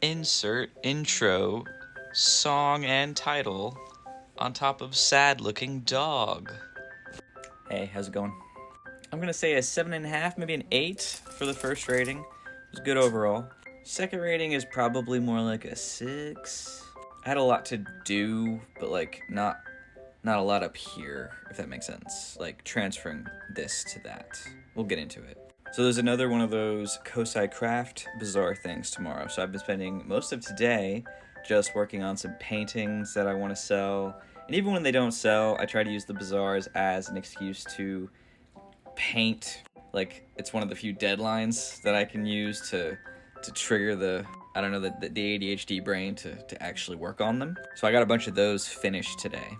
Insert intro, song and title on top of sad looking dog. Hey, how's it going? I'm gonna say a 7.5, maybe an 8 for the first rating. It was good overall. Second rating is probably more like a 6. I had a lot to do, but like not a lot up here, if that makes sense. Like transferring this to that. We'll get into it. So there's another one of those Kosai Craft Bazaar things tomorrow. So I've been spending most of today just working on some paintings that I want to sell. And even when they don't sell, I try to use the bazaars as an excuse to paint. Like, it's one of the few deadlines that I can use to trigger the ADHD brain to actually work on them. So I got a bunch of those finished today.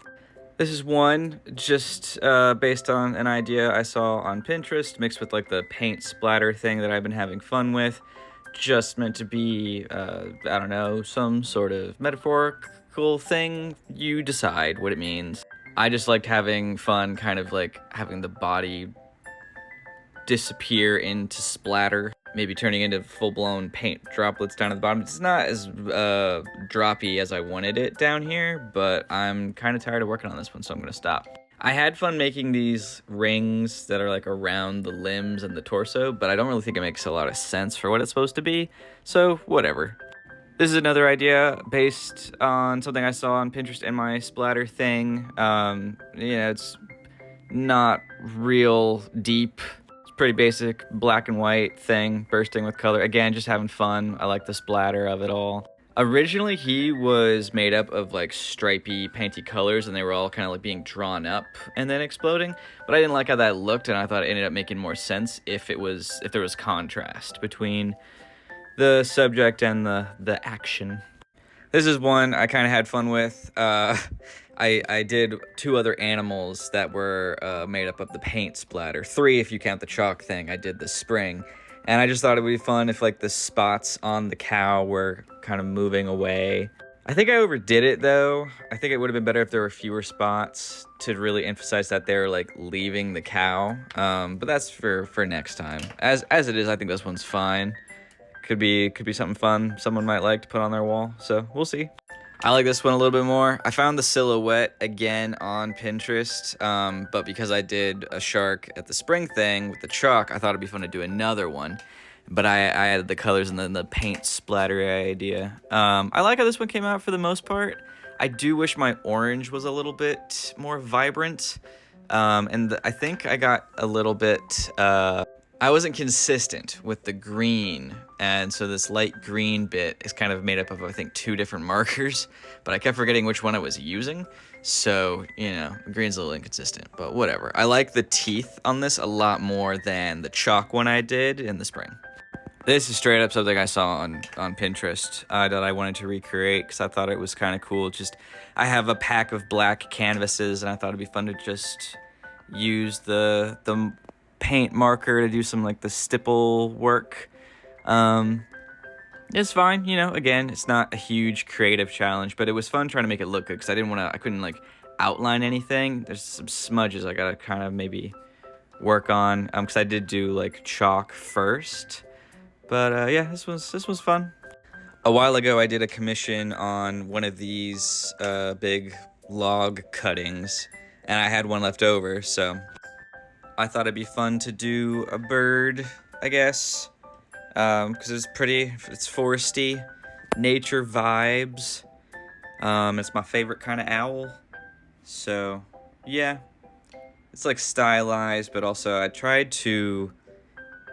This is one just based on an idea I saw on Pinterest, mixed with like the paint splatter thing that I've been having fun with. Just meant to be, some sort of metaphorical thing. You decide what it means. I just liked having fun, kind of like having the body disappear into splatter, maybe turning into full-blown paint droplets down at the bottom. It's not as droppy as I wanted it down here, but I'm kind of tired of working on this one, so I'm gonna stop. I had fun making these rings that are like around the limbs and the torso, but I don't really think it makes a lot of sense for what it's supposed to be, so whatever. This is another idea based on something I saw on Pinterest in my splatter thing. It's not real deep. Pretty basic black and white thing, bursting with color. Again, just having fun. I like the splatter of it all. Originally, he was made up of like stripy, painty colors, and they were all kind of like being drawn up and then exploding. But I didn't like how that looked, and I thought it ended up making more sense if there was contrast between the subject and the action. This is one I kind of had fun with. I did 2 other animals that were made up of the paint splatter. 3 if you count the chalk thing. I did the spring. And I just thought it would be fun if like the spots on the cow were kind of moving away. I think I overdid it though. I think it would have been better if there were fewer spots to really emphasize that they're like leaving the cow. But that's for next time. As it is, I think this one's fine. Could be something fun someone might like to put on their wall. So we'll see. I like this one a little bit more. I found the silhouette again on Pinterest, but because I did a shark at the spring thing with the chalk, I thought it'd be fun to do another one. But I added the colors and then the paint splatter idea. I like how this one came out for the most part. I do wish my orange was a little bit more vibrant. I think I got a little bit... I wasn't consistent with the green, and so this light green bit is kind of made up of, I think, 2 different markers, but I kept forgetting which one I was using, so, green's a little inconsistent, but whatever. I like the teeth on this a lot more than the chalk one I did in the spring. This is straight up something I saw on Pinterest that I wanted to recreate because I thought it was kind of cool. I have a pack of black canvases, and I thought it'd be fun to just use the paint marker to do some like the stipple work. It's fine, again, it's not a huge creative challenge, but it was fun trying to make it look good because I couldn't like outline anything. There's some smudges I gotta kind of maybe work on because I did do like chalk first, but this was fun. A while ago I did a commission on one of these big log cuttings, and I had one left over, so I thought it'd be fun to do a bird, I guess, because it's pretty, it's foresty, nature vibes. It's my favorite kind of owl, so yeah, it's like stylized, but also I tried to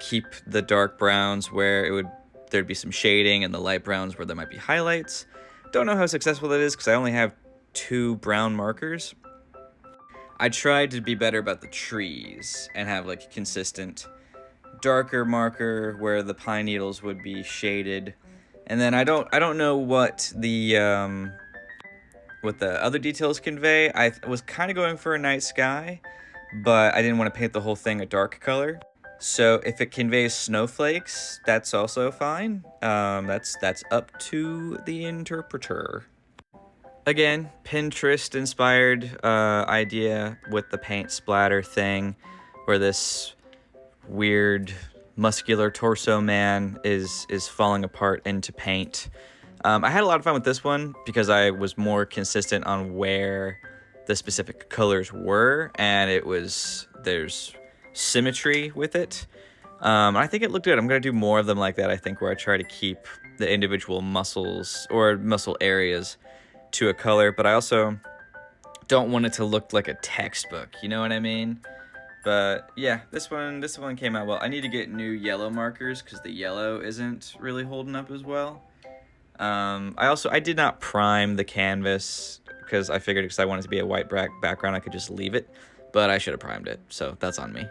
keep the dark browns where there'd be some shading and the light browns where there might be highlights. Don't know how successful that is because I only have 2 brown markers. I tried to be better about the trees and have like a consistent darker marker where the pine needles would be shaded. And then I don't know what the other details convey. I was kind of going for a night sky, but I didn't want to paint the whole thing a dark color. So if it conveys snowflakes, that's also fine. That's up to the interpreter. Again, Pinterest-inspired idea with the paint splatter thing, where this weird muscular torso man is falling apart into paint. I had a lot of fun with this one because I was more consistent on where the specific colors were, and there's symmetry with it. I think it looked good. I'm going to do more of them like that, I think, where I try to keep the individual muscles or muscle areas to a color, but I also don't want it to look like a textbook, you know what I mean? But yeah, this one came out well. I need to get new yellow markers because the yellow isn't really holding up as well. I did not prime the canvas because I figured because I wanted it to be a white background I could just leave it, but I should have primed it, so that's on me.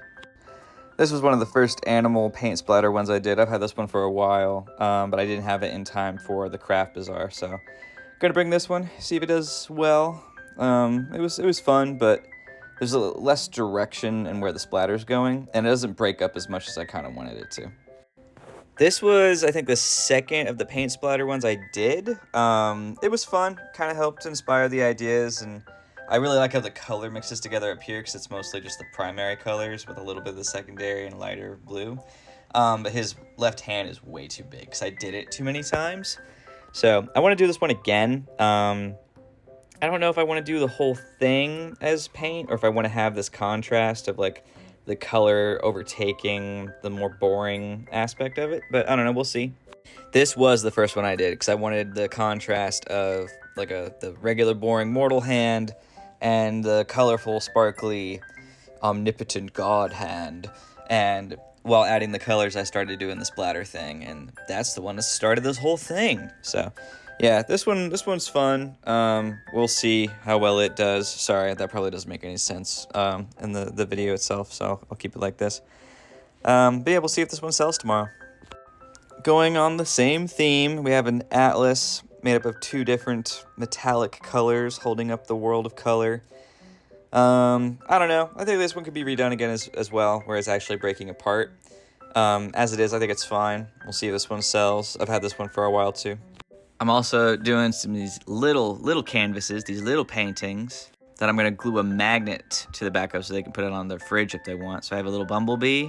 This was one of the first animal paint splatter ones I did. I've had this one for a while, but I didn't have it in time for the Craft Bazaar, so gonna bring this one, see if it does well. It was fun, but there's a little less direction in where the splatter's going, and it doesn't break up as much as I kind of wanted it to. This was, I think, the second of the paint splatter ones I did. It was fun, kind of helped inspire the ideas, and I really like how the color mixes together up here because it's mostly just the primary colors with a little bit of the secondary and lighter blue. But his left hand is way too big because I did it too many times. So I want to do this one again. I don't know if I want to do the whole thing as paint or if I want to have this contrast of like the color overtaking the more boring aspect of it, but I don't know, we'll see. This was the first one I did because I wanted the contrast of like the regular boring mortal hand and the colorful, sparkly, omnipotent god hand. And while adding the colors, I started doing the splatter thing, and that's the one that started this whole thing. So yeah, this one's fun. We'll see how well it does. Sorry, that probably doesn't make any sense in the video itself, so I'll keep it like this. But yeah, we'll see if this one sells tomorrow. Going on the same theme, we have an atlas made up of two different metallic colors holding up the world of color. I don't know. I think this one could be redone again as well, where it's actually breaking apart. As it is, I think it's fine. We'll see if this one sells. I've had this one for a while too. I'm also doing some of these little canvases, these little paintings that I'm going to glue a magnet to the back of so they can put it on their fridge if they want. So I have a little bumblebee.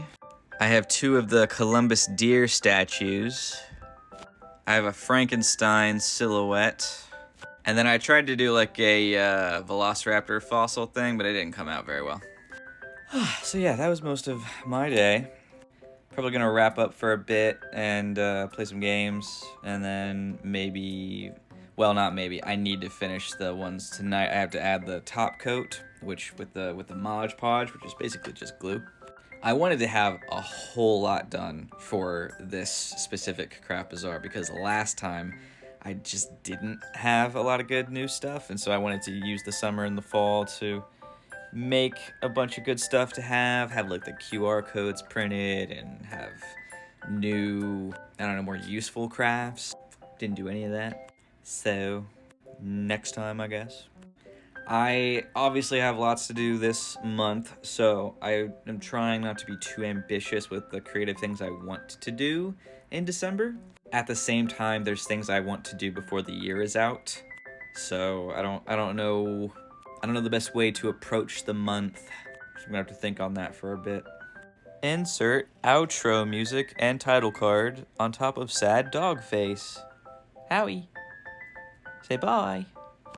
I have two of the Columbus deer statues. I have a Frankenstein silhouette. And then I tried to do like a Velociraptor fossil thing, but it didn't come out very well. So yeah, that was most of my day. Probably gonna wrap up for a bit and play some games, and then maybe, well, not maybe, I need to finish the ones tonight. I have to add the top coat, which with the Mod Podge, which is basically just glue. I wanted to have a whole lot done for this specific Craft Bazaar because last time I just didn't have a lot of good new stuff, and so I wanted to use the summer and the fall to make a bunch of good stuff to have like the QR codes printed and have new, I don't know, more useful crafts. Didn't do any of that. So next time, I guess. I obviously have lots to do this month, so I am trying not to be too ambitious with the creative things I want to do in December. At the same time, there's things I want to do before the year is out. So I don't know the best way to approach the month. So I'm gonna have to think on that for a bit. Insert outro music and title card on top of sad dog face. Howie. Say bye.